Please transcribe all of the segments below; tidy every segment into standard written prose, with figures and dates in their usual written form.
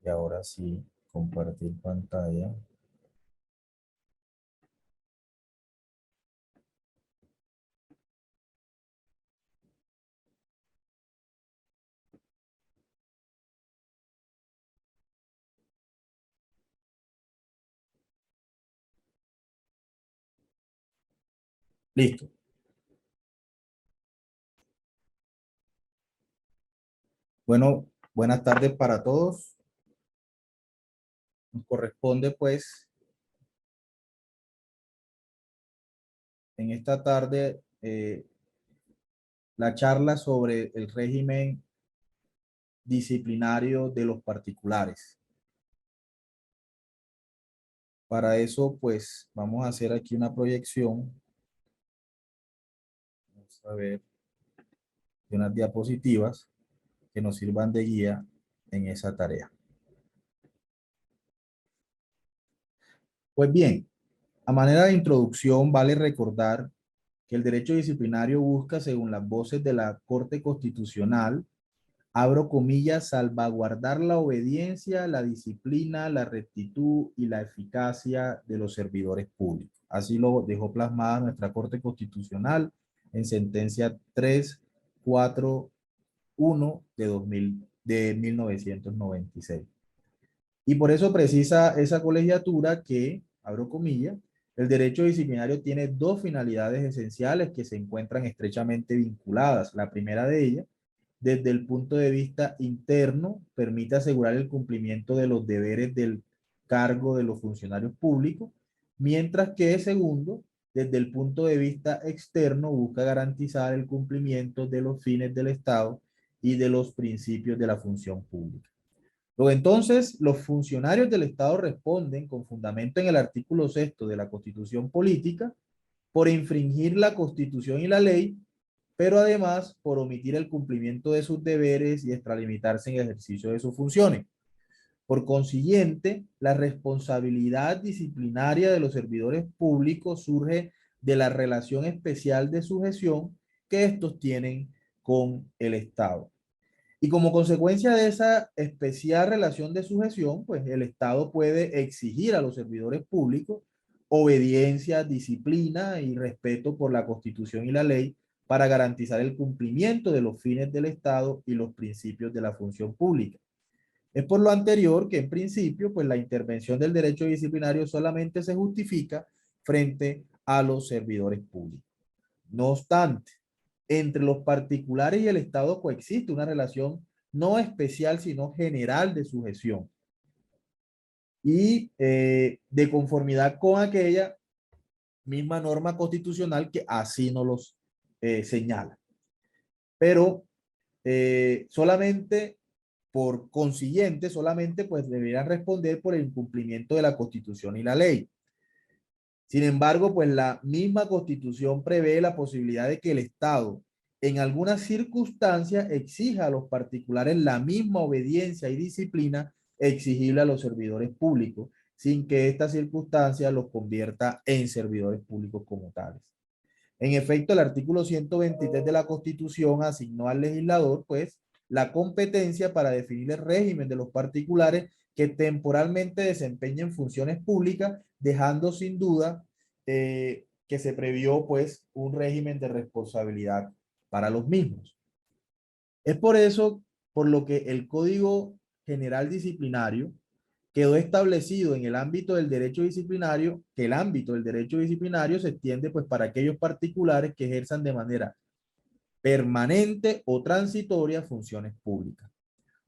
Y ahora sí, compartir pantalla. Listo. Bueno, buenas tardes para todos. Nos corresponde pues en esta tarde la charla sobre el régimen disciplinario de los particulares. Para eso pues vamos a hacer aquí una proyección. Vamos a ver de unas diapositivas que nos sirvan de guía en esa tarea. Pues bien, a manera de introducción vale recordar que el derecho disciplinario busca, según las voces de la Corte Constitucional, abro comillas, salvaguardar la obediencia, la disciplina, la rectitud y la eficacia de los servidores públicos. Así lo dejó plasmada nuestra Corte Constitucional en sentencia 341 de 1996. Y por eso precisa esa colegiatura que, abro comillas, el derecho disciplinario tiene dos finalidades esenciales que se encuentran estrechamente vinculadas. La primera de ellas, desde el punto de vista interno, permite asegurar el cumplimiento de los deberes del cargo de los funcionarios públicos, mientras que, segundo, desde el punto de vista externo, busca garantizar el cumplimiento de los fines del Estado y de los principios de la función pública. Luego, entonces, los funcionarios del Estado responden, con fundamento en el artículo 6 de la Constitución Política, por infringir la Constitución y la ley, pero además por omitir el cumplimiento de sus deberes y extralimitarse en el ejercicio de sus funciones. Por consiguiente, la responsabilidad disciplinaria de los servidores públicos surge de la relación especial de sujeción que estos tienen con el Estado. Y como consecuencia de esa especial relación de sujeción, pues el Estado puede exigir a los servidores públicos obediencia, disciplina y respeto por la Constitución y la ley para garantizar el cumplimiento de los fines del Estado y los principios de la función pública. Es por lo anterior que en principio, pues la intervención del derecho disciplinario solamente se justifica frente a los servidores públicos. No obstante, entre los particulares y el Estado coexiste una relación no especial, sino general de sujeción y de conformidad con aquella misma norma constitucional que así nos los señala. Pero solamente por consiguiente, solamente pues deberían responder por el incumplimiento de la Constitución y la ley. Sin embargo, pues la misma Constitución prevé la posibilidad de que el Estado en algunas circunstancias exija a los particulares la misma obediencia y disciplina exigible a los servidores públicos, sin que esta circunstancia los convierta en servidores públicos como tales. En efecto, el artículo 123 de la Constitución asignó al legislador, pues, la competencia para definir el régimen de los particulares que temporalmente desempeñen funciones públicas, dejando sin duda que se previó, pues, un régimen de responsabilidad para los mismos. Es por eso, por lo que el Código General Disciplinario quedó establecido en el ámbito del derecho disciplinario, que el ámbito del derecho disciplinario se extiende pues para aquellos particulares que ejerzan de manera permanente o transitoria funciones públicas.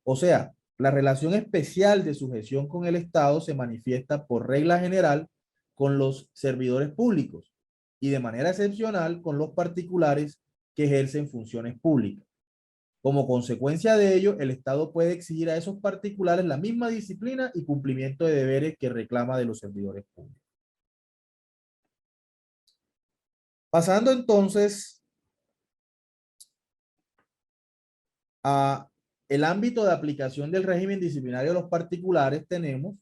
O sea, la relación especial de sujeción con el Estado se manifiesta por regla general con los servidores públicos y de manera excepcional con los particulares que ejercen funciones públicas. Como consecuencia de ello, el Estado puede exigir a esos particulares la misma disciplina y cumplimiento de deberes que reclama de los servidores públicos. Pasando entonces a el ámbito de aplicación del régimen disciplinario de los particulares, tenemos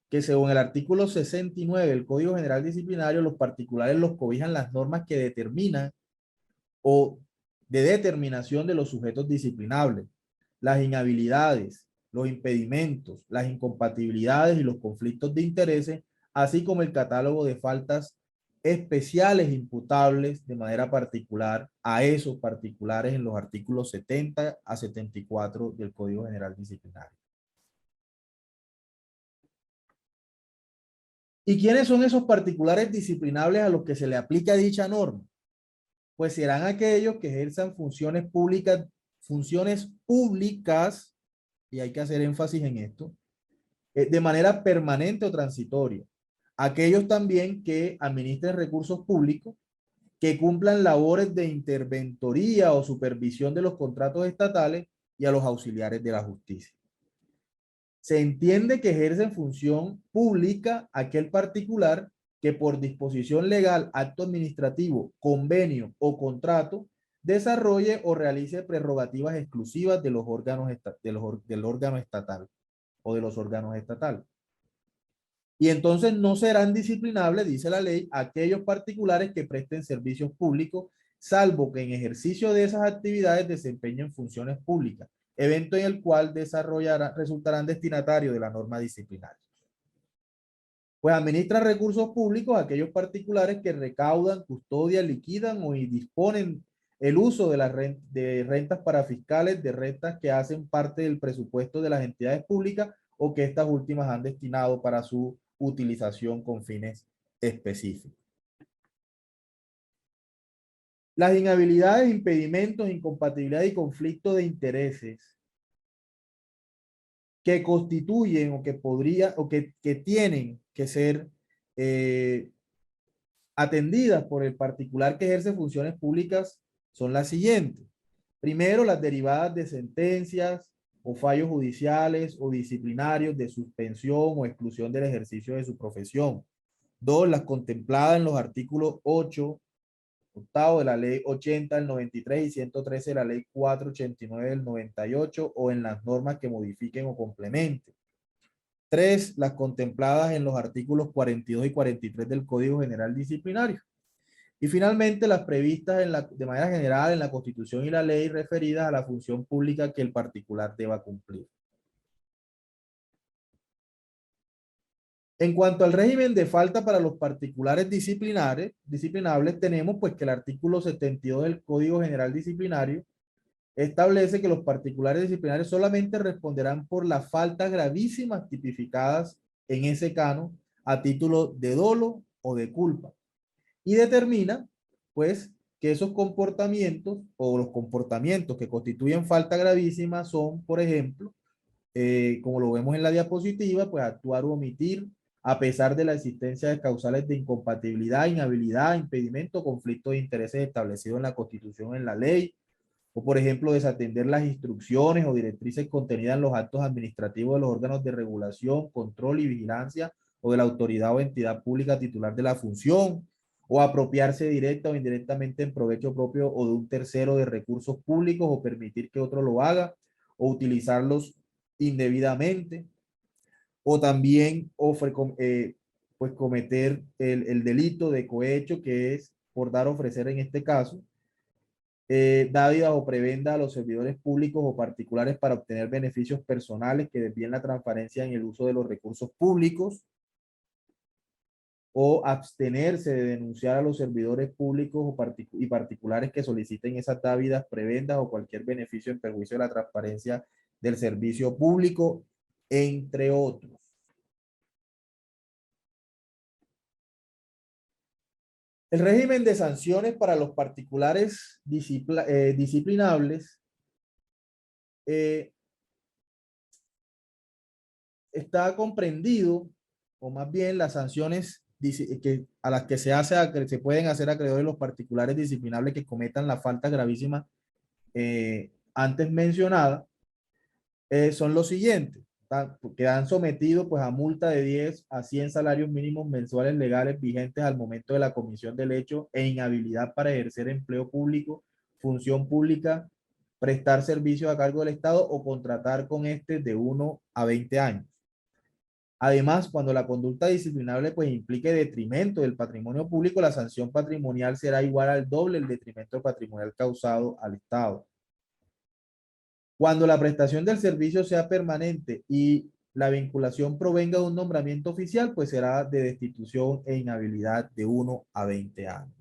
que según el artículo 69 del Código General Disciplinario, los particulares los cobijan las normas que determinan o de determinación de los sujetos disciplinables, las inhabilidades, los impedimentos, las incompatibilidades y los conflictos de intereses, así como el catálogo de faltas especiales imputables de manera particular a esos particulares en los artículos 70 a 74 del Código General Disciplinario. ¿Y quiénes son esos particulares disciplinables a los que se le aplica dicha norma? Pues serán aquellos que ejerzan funciones públicas, y hay que hacer énfasis en esto, de manera permanente o transitoria. Aquellos también que administren recursos públicos, que cumplan labores de interventoría o supervisión de los contratos estatales y a los auxiliares de la justicia. Se entiende que ejercen función pública aquel particular que por disposición legal, acto administrativo, convenio o contrato desarrolle o realice prerrogativas exclusivas de los órganos del órgano estatal o de los órganos estatales. Y entonces no serán disciplinables, dice la ley, aquellos particulares que presten servicios públicos, salvo que en ejercicio de esas actividades desempeñen funciones públicas, evento en el cual resultarán destinatarios de la norma disciplinaria. Pues administran recursos públicos aquellos particulares que recaudan, custodian, liquidan o disponen el uso de rentas parafiscales, de rentas que hacen parte del presupuesto de las entidades públicas o que estas últimas han destinado para su utilización con fines específicos. Las inhabilidades, impedimentos, incompatibilidad y conflicto de intereses que constituyen o que podría o que tienen que ser atendidas por el particular que ejerce funciones públicas son las siguientes. Primero, las derivadas de sentencias o fallos judiciales o disciplinarios de suspensión o exclusión del ejercicio de su profesión. Dos, las contempladas en los artículos 8, octavo de la ley 80 del 93 y 113 de la ley 489 del 98 o en las normas que modifiquen o complementen. Tres, las contempladas en los artículos 42 y 43 del Código General Disciplinario. Y finalmente, las previstas de manera general en la Constitución y la ley referidas a la función pública que el particular deba cumplir. En cuanto al régimen de falta para los particulares disciplinables, tenemos pues que el artículo 72 del Código General Disciplinario establece que los particulares disciplinarios solamente responderán por las faltas gravísimas tipificadas en ese canon a título de dolo o de culpa. Y determina, pues, que esos comportamientos o los comportamientos que constituyen falta gravísima son, por ejemplo, como lo vemos en la diapositiva, pues actuar o omitir a pesar de la existencia de causales de incompatibilidad, inhabilidad, impedimento, conflicto de intereses establecidos en la Constitución o en la ley, o por ejemplo desatender las instrucciones o directrices contenidas en los actos administrativos de los órganos de regulación, control y vigilancia o de la autoridad o entidad pública titular de la función, o apropiarse directa o indirectamente en provecho propio o de un tercero de recursos públicos o permitir que otro lo haga o utilizarlos indebidamente, o también pues cometer el delito de cohecho, que es por dar o ofrecer en este caso dádidas o prebenda a los servidores públicos o particulares para obtener beneficios personales que desvíen la transparencia en el uso de los recursos públicos, o abstenerse de denunciar a los servidores públicos y particulares que soliciten esas dávidas, prebendas o cualquier beneficio en perjuicio de la transparencia del servicio público, entre otros. El régimen de sanciones para los particulares disciplinables está comprendido, o más bien las sanciones a las que se pueden hacer acreedores los particulares disciplinables que cometan las faltas gravísimas antes mencionadas, son los siguientes. Quedan sometidos pues a multa de 10 a 100 salarios mínimos mensuales legales vigentes al momento de la comisión del hecho e inhabilidad para ejercer empleo público, función pública, prestar servicios a cargo del Estado o contratar con este de 1 a 20 años. Además, cuando la conducta disciplinable pues implique detrimento del patrimonio público, la sanción patrimonial será igual al doble del detrimento patrimonial causado al Estado. Cuando la prestación del servicio sea permanente y la vinculación provenga de un nombramiento oficial, pues será de destitución e inhabilidad de 1 a 20 años.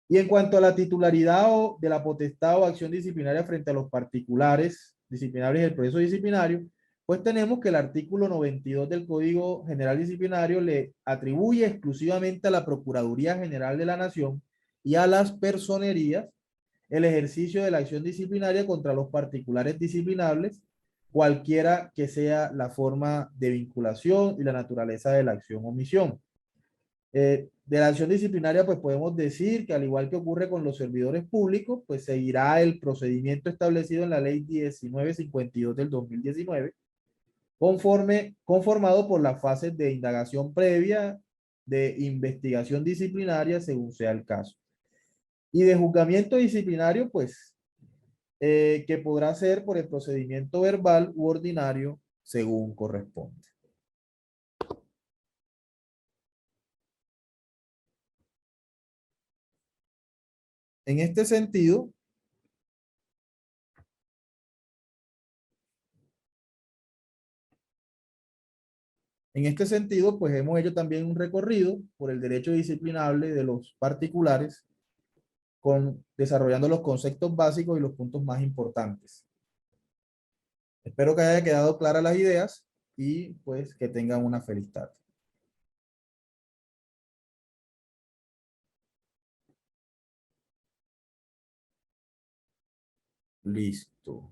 Y en cuanto a la titularidad o de la potestad o acción disciplinaria frente a los particulares disciplinares del proceso disciplinario, pues tenemos que el artículo 92 del Código General Disciplinario le atribuye exclusivamente a la Procuraduría General de la Nación y a las personerías el ejercicio de la acción disciplinaria contra los particulares disciplinables, cualquiera que sea la forma de vinculación y la naturaleza de la acción o omisión. De la acción disciplinaria, pues podemos decir que al igual que ocurre con los servidores públicos, pues seguirá el procedimiento establecido en la ley 1952 del 2019, conformado por las fases de indagación previa, de investigación disciplinaria según sea el caso. Y de juzgamiento disciplinario, pues, que podrá ser por el procedimiento verbal u ordinario según corresponde. En este sentido, pues hemos hecho también un recorrido por el derecho disciplinable de los particulares, desarrollando los conceptos básicos y los puntos más importantes. Espero que haya quedado claras las ideas y pues que tengan una feliz tarde. Listo.